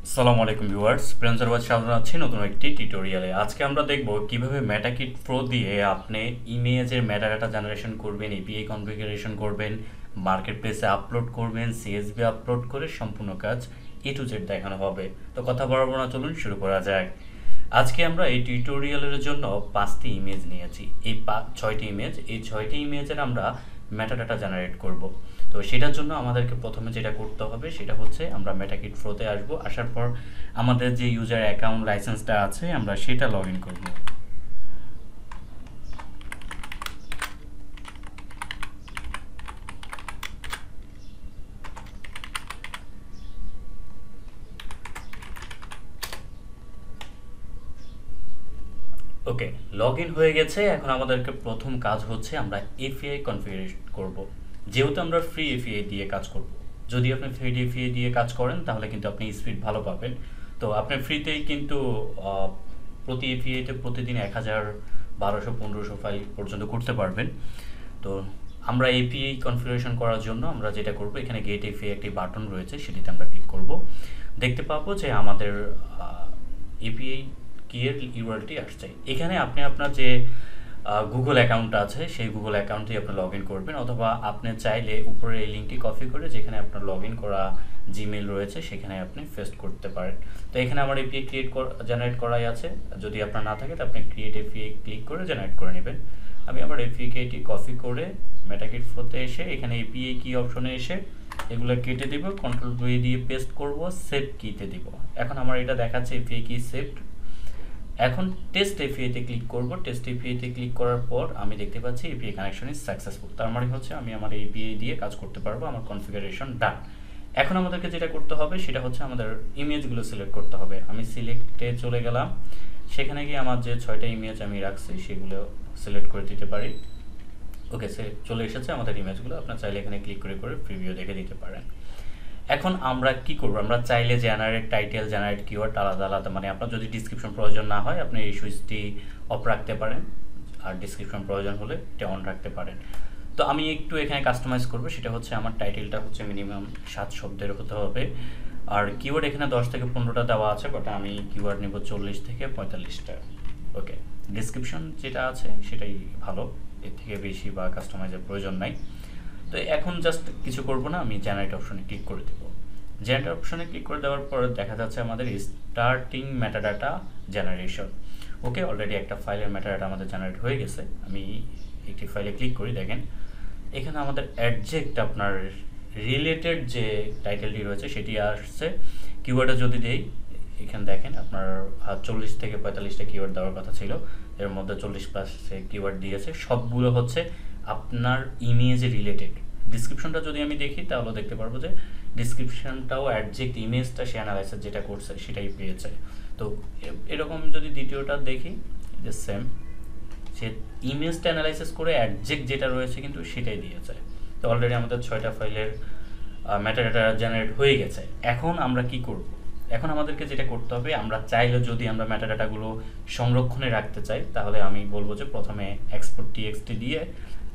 আসসালামু আলাইকুম ভিউয়ার্স, প্রেমজারবাদ স্বাগত জানাচ্ছি নতুন একটি টিউটোরিয়ালে। আজকে আমরা দেখব কিভাবে মেটাকিট প্রো দিয়ে আপনি ইমেজের মেটাডাটা জেনারেশন করবেন, এপিআই কনফিগারেশন করবেন, মার্কেট প্লেসে আপলোড করবেন, সিএসভি আপলোড করে সম্পূর্ণ কাজ এ টু জেড দেখানো হবে। তো কথা বাড়াবো না, চলুন শুরু করা যাক। আজকে আমরা এই টিউটোরিয়ালের জন্য 5টি ইমেজ নিয়েছি। এই 6টি ইমেজ, এই 6টি ইমেজের আমরা মেটাডাটা জেনারেট করব। তো সেটার জন্য আমাদেরকে প্রথমে যেটা করতে হবে সেটা হচ্ছে আমরা মেটাকিট প্রোতে আসব। আসার পর আমাদের যে ইউজার অ্যাকাউন্ট লাইসেন্সটা আছে আমরা সেটা লগ ইন করব। ওকে, লগ ইন হয়ে গেছে। এখন আমাদেরকে প্রথম কাজ হচ্ছে আমরা এপিআই কনফিগারেশন করব। যেহেতু আমরা ফ্রি এপিআই দিয়ে কাজ করব, যদি আপনি ফ্রি এপিআই দিয়ে কাজ করেন তাহলে কিন্তু আপনি স্পিড ভালো পাবেন। তো আপনি ফ্রিতেই কিন্তু প্রতি এপিআইতে প্রতিদিন 1000, 1200, 1500 ফাইল পর্যন্ত করতে পারবেন। তো আমরা এপিআই কনফিগারেশন করার জন্য আমরা যেটা করব, এখানে গেট এপিআই একটি বাটন রয়েছে, সেটিতে আমরা ক্লিক করব। দেখতে পাবো যে আমাদের এপিআই কিয়ের ইউআরএলটি আসছে। এখানে আপনি আপনার যে গুগল অ্যাকাউন্ট আছে সেই গুগল অ্যাকাউন্টেই আপনি লগ ইন করবেন, অথবা আপনি চাইলে উপরে এই লিঙ্কটি কপি করে যেখানে আপনার লগ ইন করা জিমেল রয়েছে সেখানে আপনি পেস্ট করতে পারেন। তো এখানে আমার এপিআই জেনারেট করাই আছে। যদি আপনার না থাকে তো আপনি ক্রিয়েট এপিআই ক্লিক করে জেনারেট করে নেবেন। আমি আমার এপিআইটি কপি করে মেটাকিট ফ্লোতে এসে এখানে এপিআই কি অপশনে এসে এগুলো কেটে দিব, কন্ট্রোল ভি দিয়ে পেস্ট করব, সেভ কিতে দিব। এখন আমার এটা দেখাচ্ছে এপিআই কি সেভড। এখন টেস্ট এপিআইতে ক্লিক করব। টেস্ট এপিআইতে ক্লিক করার পর আমি দেখতে পাচ্ছি এপিআই কানেকশন ইজ সাকসেসফুল। তার মানে হচ্ছে আমি আমার এপিআই দিয়ে কাজ করতে পারবো, আমার কনফিগারেশন ডান। এখন আমাদেরকে যেটা করতে হবে সেটা হচ্ছে আমাদের ইমেজগুলো সিলেক্ট করতে হবে। আমি সিলেক্টে চলে গেলাম, সেখানে গিয়ে আমার যে 6টা ইমেজ আমি রাখছি সেগুলো সিলেক্ট করে দিতে পারি। ওকে, চলে এসেছে আমাদের ইমেজগুলো। আপনার চাইলে এখানে ক্লিক করে করে প্রিভিউ দেখে দিতে পারেন। এখন আমরা কি করব, আমরা চাইলে জেনারেট টাইটেল, জেনারেট কিওয়ার্ড আলাদা আলাদা, মানে আপনার যদি ডিসক্রিপশন প্রয়োজন না হয় আপনি এই সুইচটি অফ রাখতে পারেন, আর ডিসক্রিপশন প্রয়োজন হলে এটা অন রাখতে পারেন। তো আমি একটু এখানে কাস্টমাইজ করব, সেটা হচ্ছে আমার টাইটেলটা হচ্ছে মিনিমাম 7 শব্দের হতে হবে, আর কিওয়ার্ড এখানে 10 থেকে 15টা দেওয়া আছে, বাট আমি কিওয়ার্ড নেব 40 থেকে 45টা। ওকে, ডিসক্রিপশন যেটা আছে সেটাই ভালো, এর থেকে বেশি বা কাস্টমাইজের প্রয়োজন নাই। তো এখন জাস্ট কিছু করব না, আমি জেনারেট অপশনে ক্লিক করে দেব। জেনারেট অপশনে ক্লিক করে দেওয়ার পর দেখা যাচ্ছে আমাদের স্টার্টিং মেটাডাটা জেনারেশন। ওকে, অলরেডি একটা ফাইলের মেটাডাটা আমাদের জেনারেট হয়ে গেছে। আমি একটি ফাইলে ক্লিক করি, দেখেন এখানে আমাদের অ্যাডজেক্ট আপনার রিলেটেড যে টাইটেলটি রয়েছে সেটি আসছে। কিওয়ার্ডে যদি দেই, এখানে দেখেন আপনার 40 থেকে 45টা কিওয়ার্ড দেওয়ার কথা ছিল, এর মধ্যে 40+ কিওয়ার্ড দিয়েছে। সবগুলো হচ্ছে আপনার ইমেজে রিলেটেড। ডিসক্রিপশনটা যদি আমি দেখি তাহলে দেখতে পারবো যে ডিসক্রিপশনটাও অ্যাডজেক্ট ইমেজটা সে অ্যানালাইসিস যেটা করছে সেটাই পেয়েছে। তো এরকম যদি দ্বিতীয়টা দেখি, যে সেম, সে ইমেজটা অ্যানালাইসিস করে অ্যাডজেক্ট যেটা রয়েছে কিন্তু সেটাই দিয়েছে। তো অলরেডি আমাদের 6টা ফাইলের মেটাডাটা জেনারেট হয়ে গেছে। এখন আমরা কি করব, এখন আমাদেরকে যেটা করতে হবে, আমরা চাইলে যদি আমরা মেটাডাটাগুলো সংরক্ষণে রাখতে চাই তাহলে আমি বলবো যে প্রথমে এক্সপোর্ট টিএক্সটি দিয়ে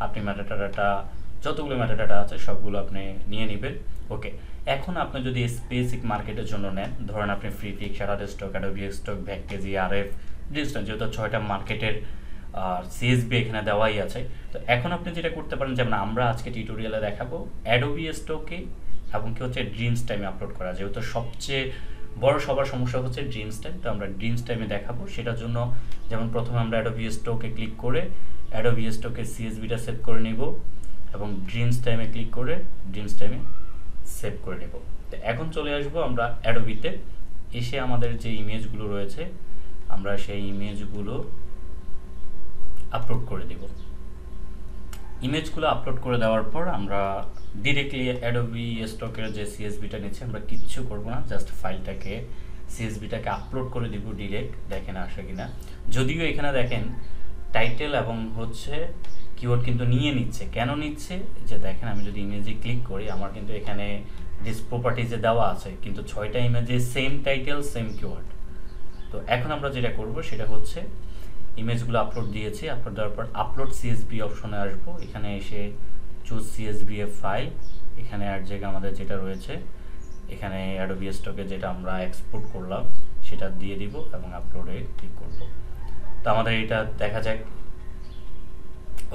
আপনি মেটাডাটা যতগুলো মেটাডাটা আছে সবগুলো আপনি নিয়ে নেবেন। ওকে, এখন আপনি যদি স্পেসিফিক মার্কেটের জন্য নেন, ধরেন আপনি Freepik, Shutterstock, Adobe Stock, Vecteezy, RF, ডিস্টেন্স, যেহেতু 6টা মার্কেটের সিএসবি এখানে দেওয়াই আছে। তো এখন আপনি যেটা করতে পারেন, যেমন আমরা আজকে টিউটোরিয়ালে দেখাবো অ্যাডোবি স্টকে এবং কি হচ্ছে ড্রিমস টাইমে আপলোড করা, যেহেতু সবচেয়ে বড় সবার সমস্যা হচ্ছে ড্রিমস টাইম। তো আমরা ড্রিমস টাইমে দেখাবো। সেটার জন্য যেমন প্রথমে আমরা অ্যাডোবি স্টকে ক্লিক করে অ্যাডোবি স্টকের সিএসবিটা সেভ করে নেব এবং ড্রিমস টাইমে ক্লিক করে ড্রিমস টাইমে সেভ করে নেব। তো এখন চলে আসবো আমরা অ্যাডোবিতে, এসে আমাদের যে ইমেজগুলো রয়েছে আমরা সেই ইমেজগুলো আপলোড করে দেব। ইমেজগুলো আপলোড করে দেওয়ার পর আমরা ডিরেক্টলি অ্যাডোবি স্টকের যে সিএসবিটা নিচ্ছে আমরা কিচ্ছু করব না, জাস্ট ফাইলটাকে সিএসবিটাকে আপলোড করে দিব ডিরেক্ট। দেখেন আসে কিনা, যদিও এখানে দেখেন টাইটেল এবং হচ্ছে কিওয়ার্ড কিন্তু নিয়ে নিচ্ছে। কেন নিচ্ছে, যে দেখেন আমি যদি ইমেজে ক্লিক করি আমার কিন্তু এখানে ডিস প্রপার্টিজে দেওয়া আছে, কিন্তু 6টা ইমেজে সেম টাইটেল সেম কিওয়ার্ড। তো এখন আমরা যেটা করব সেটা হচ্ছে ইমেজগুলো আপলোড দিয়েছি, আপলোড দেওয়ার পর আপলোড সিএসবি অপশনে আসবো। এখানে এসে চুজ সিএসবি এ ফাইল, এখানে আর জায়গা আমাদের যেটা রয়েছে এখানে অ্যাডোবি স্টকে যেটা আমরা এক্সপোর্ট করলাম সেটা দিয়ে দিব এবং আপলোডে ক্লিক করব। তো আমাদের এটা দেখা যাক।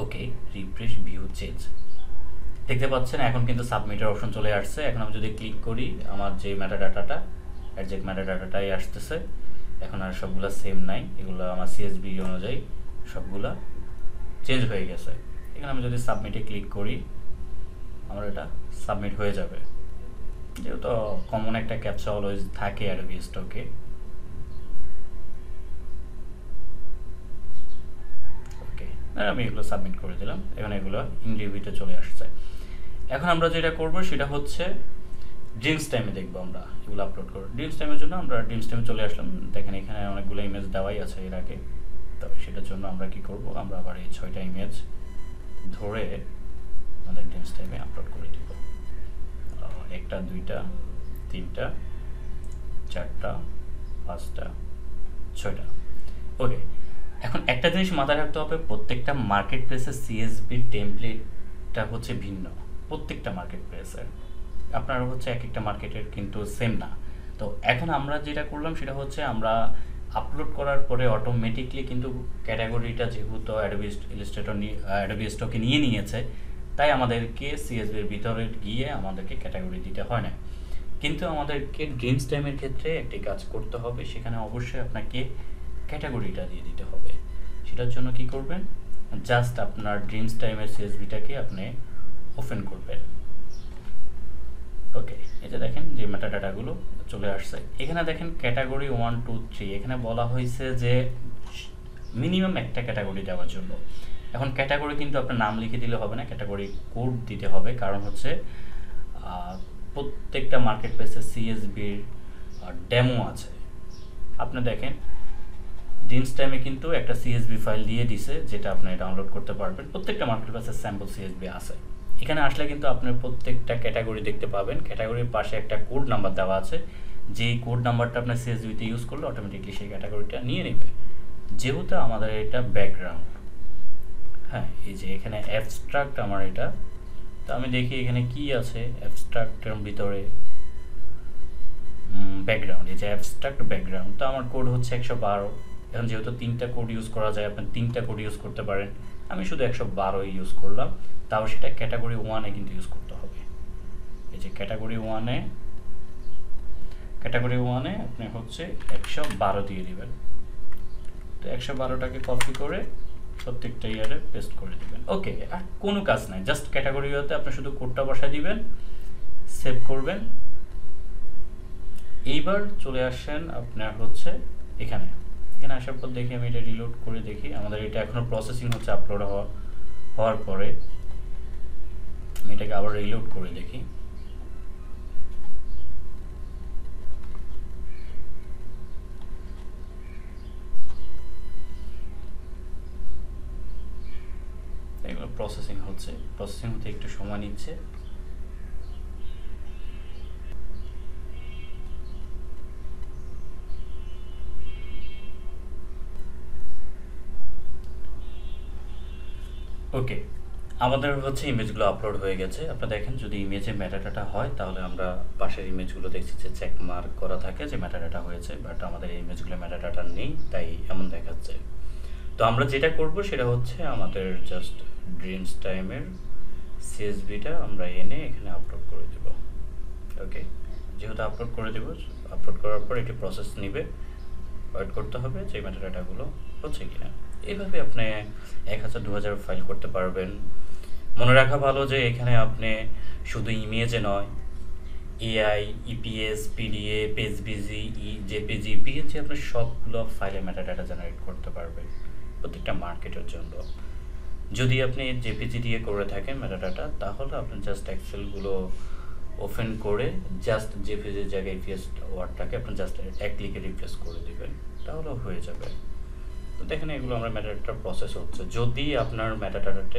ওকে, রিফ্রেশ ভিউ চেঞ্জ, দেখতে পাচ্ছেন এখন কিন্তু সাবমিটের অপশন চলে আসছে। এখন আমি যদি ক্লিক করি আমার যে মেটাডাটাটা অ্যাডজেক্ট মেটাডাটাটাই আসতেছে। এখন আর সবগুলো সেম নাই, এগুলো আমার সিএসবি অনুযায়ী সবগুলা চেঞ্জ হয়ে গেছে। এখানে আমি যদি সাবমিটে ক্লিক করি আমার এটা সাবমিট হয়ে যাবে, যেহেতু কমন একটা ক্যাপচা অলওয়েজ থাকে অ্যাডোবি স্টকে। ওকে, আমি এগুলো সাবমিট করে দিলাম, এখন এগুলো ইন রিভিউতে চলে আসছে। এখন আমরা যেটা করব সেটা হচ্ছে ড্রিমস টাইমে দেখবো আমরা এগুলো আপলোড করব। ড্রিমস টাইমের জন্য আমরা ড্রিমস টাইমে চলে আসলাম। দেখেন এখানে অনেকগুলো ইমেজ দেওয়াই আছে এর আগে, তবে সেটার জন্য আমরা কি করব, আমরা আবার এই 6টা ইমেজ ধরে আমাদের ড্রিমস টাইমে আপলোড করে দিব। 1টা 2টা 3টা 4টা 5টা 6টা। ওকে, এখন একটা জিনিস মাথায় রাখতে হবে, প্রত্যেকটা মার্কেট প্লেসের সিএসবি টেমপ্লেটটা হচ্ছে ভিন্ন, প্রত্যেকটা মার্কেট প্লেসের। আপনার হচ্ছে এক একটা মার্কেটের কিন্তু সেম না। তো এখন আমরা যেটা করলাম সেটা হচ্ছে আমরা আপলোড করার পরে অটোমেটিকলি কিন্তু ক্যাটাগরিটা যেহেতু অ্যাডোবি ইলাস্ট্রেটর অ্যাডোবি স্টকে নিয়ে নিয়েছে, তাই আমাদেরকে সিএসবির ভিতরে গিয়ে আমাদেরকে ক্যাটাগরি দিতে হয় না। কিন্তু আমাদেরকে ড্রিমস টাইমের ক্ষেত্রে একটি কাজ করতে হবে, সেখানে অবশ্যই আপনাকে ক্যাটাগরিটা দিয়ে দিতে হবে। সেটার জন্য কি করবেন, জাস্ট আপনার ড্রিমস টাইমের সিএসবিটাকে আপনি ওপেন করবেন। ওকে, এটা দেখেন যে মেটাডাটাগুলো চলে আসছে। এখানে দেখেন ক্যাটাগরি 1 2 3, এখানে বলা হয়েছে যে মিনিমাম একটা ক্যাটাগরি দেওয়ার জন্য। এখন ক্যাটাগরি কিন্তু আপনার নাম লিখে দিলে হবে না, ক্যাটাগরি কোড দিতে হবে। কারণ হচ্ছে প্রত্যেকটা মার্কেট প্লেসে সিএসবির ডেমো আছে। আপনি দেখেন ড্রিমস টাইমে কিন্তু একটা সিএসবি ফাইল দিয়ে দিছে, যেটা আপনি ডাউনলোড করতে পারবেন। প্রত্যেকটা মার্কেট প্লেসে স্যাম্পল সিএসবি আছে। এখানে আসলে কিন্তু আপনি প্রত্যেকটা ক্যাটাগরি দেখতে পাবেন। ক্যাটাগরির পাশে একটা কোড নাম্বার দেওয়া আছে, যেই কোড নাম্বারটা আপনার সিএসবিতে ইউজ করলে অটোমেটিকলি সেই ক্যাটাগরিটা নিয়ে নেবে। যেহেতু আমাদের এটা ব্যাকগ্রাউন্ড, হ্যাঁ, এই যে এখানে অ্যাবস্ট্রাক্ট আমার এটা, তো আমি দেখি এখানে কি আছে অ্যাবস্ট্রাক্টের ভিতরে। ব্যাকগ্রাউন্ড, এই যে অ্যাবস্ট্রাক্ট ব্যাকগ্রাউন্ড, তো আমার কোড হচ্ছে 112। এখন যেহেতু 3টা কোড ইউজ করা যায়, আপনি 3টা কোড ইউজ করতে পারেন। আমি শুধু 112 ইউজ করলাম, তাও সেটা ক্যাটাগরি 1-এ কিন্তু ইউজ করতে হবে। এই যে ক্যাটাগরি 1-এ আপনি হচ্ছে 112 দিয়ে দিবেন। তো 112টাকে কপি করে প্রত্যেকটা ইয়ারে পেস্ট করে দিবেন। ওকে, আর কোনো কাজ নাই, জাস্ট ক্যাটাগরি ইয়েতে আপনি শুধু কোডটা বসায় দিবেন, সেভ করবেন। এইবার চলে আসেন আপনার হচ্ছে এখানে আসার পর দেখি আমি এটা রিলোড করে দেখি। আমাদের এটা এখনো প্রসেসিং হচ্ছে, আপলোড হওয়ার পরে আমি এটাকে আবার রিলোড করে দেখি। এগুলো প্রসেসিং হতে একটু সময় নিচ্ছে। ওকে, আমাদের হচ্ছে ইমেজগুলো আপলোড হয়ে গেছে। আপনারা দেখেন যদি ইমেজে মেটাডাটা হয় তাহলে আমরা পাশের ইমেজগুলো দেখছি যে চেক মার্ক করা থাকে যে মেটাডাটা হয়েছে, বাট আমাদের এই ইমেজগুলো মেটাডাটা নেই, তাই এমন দেখাচ্ছে। তো আমরা যেটা করব সেটা হচ্ছে আমাদের জাস্ট ড্রিমস টাইমের সিএসবিটা আমরা এনে এখানে আপলোড করে দেব। ওকে, যেহেতু আপলোড করে দেব, আপলোড করার পর এটি প্রসেস নেবে, ওয়েট করতে হবে যে মেটাডাটাগুলো হচ্ছে কিনা। এইভাবে আপনি 1000 2000 ফাইল করতে পারবেন। মনে রাখা ভালো যে এখানে আপনি শুধু ইমেজে নয়, এআই, ইপিএস, পিডিএ, পেজবিজি, জেপিজি, পিএনজি, আপনি সবগুলো ফাইলে মেটাডাটা জেনারেট করতে পারবেন প্রত্যেকটা মার্কেটের জন্য। যদি আপনি জেপিজি দিয়ে করে থাকেন মেটাডাটা, তাহলে আপনি জাস্ট এক্সেলগুলো ওপেন করে জাস্ট জেপিজির জায়গায় ইপিএস ওয়ার্ডটাকে আপনি জাস্ট এক ক্লিকে রিপ্লেস করে দিবেন, তাহলে হয়ে যাবে। তো দেখেন এগুলো আমরা মেটাডাটা প্রসেস হচ্ছে। যদি আপনার মেটাডাটাতে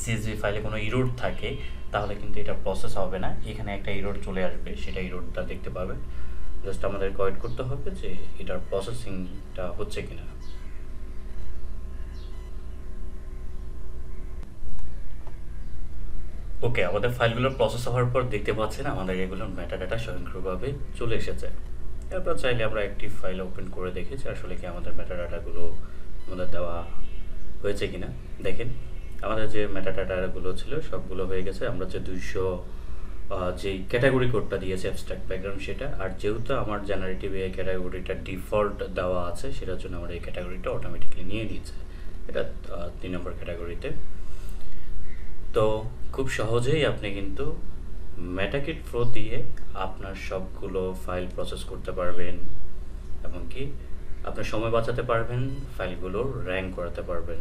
সিএসভি ফাইলে কোনো ইরোড থাকে তাহলে কিন্তু এটা প্রসেস হবে না, এখানে একটা ইরোড চলে আসবে, সেটা ইরোডটা দেখতে পাবেন। জাস্ট আমাদের ওয়েট করতে হবে যে এটার প্রসেসিংটা হচ্ছে কিনা। ওকে, আমাদের ফাইলগুলো প্রসেস হওয়ার পর দেখতে পাচ্ছেন আমাদের এগুলোর মেটাডাটা স্বয়ংক্রিয়ভাবে চলে এসেছে। এরপর চাইলে আমরা একটি ফাইল ওপেন করে দেখি যে আসলে কি আমাদের মেটাডাটাগুলো আমাদের দেওয়া হয়েছে কিনা। দেখেন আমাদের যে মেটাডাটাগুলো ছিল সবগুলো হয়ে গেছে। আমরা যে 200 যেই ক্যাটাগরি কোডটা দিয়েছে অ্যাবস্ট্রাক্ট ব্যাকগ্রাউন্ড সেটা, আর যেহেতু আমার জেনারেটিভ এই ক্যাটাগরিটা ডিফল্ট দেওয়া আছে সেটার জন্য আমার এই ক্যাটাগরিটা অটোমেটিক্যালি নিয়ে নিচ্ছে, এটা 3 নম্বর ক্যাটাগরিতে। তো খুব সহজেই আপনি কিন্তু মেটাকিট প্রো দিয়ে আপনার সবগুলো ফাইল প্রসেস করতে পারবেন, এমনকি আপনার সময় বাঁচাতে পারবেন, ফাইলগুলো র্যাঙ্ক করাতে পারবেন।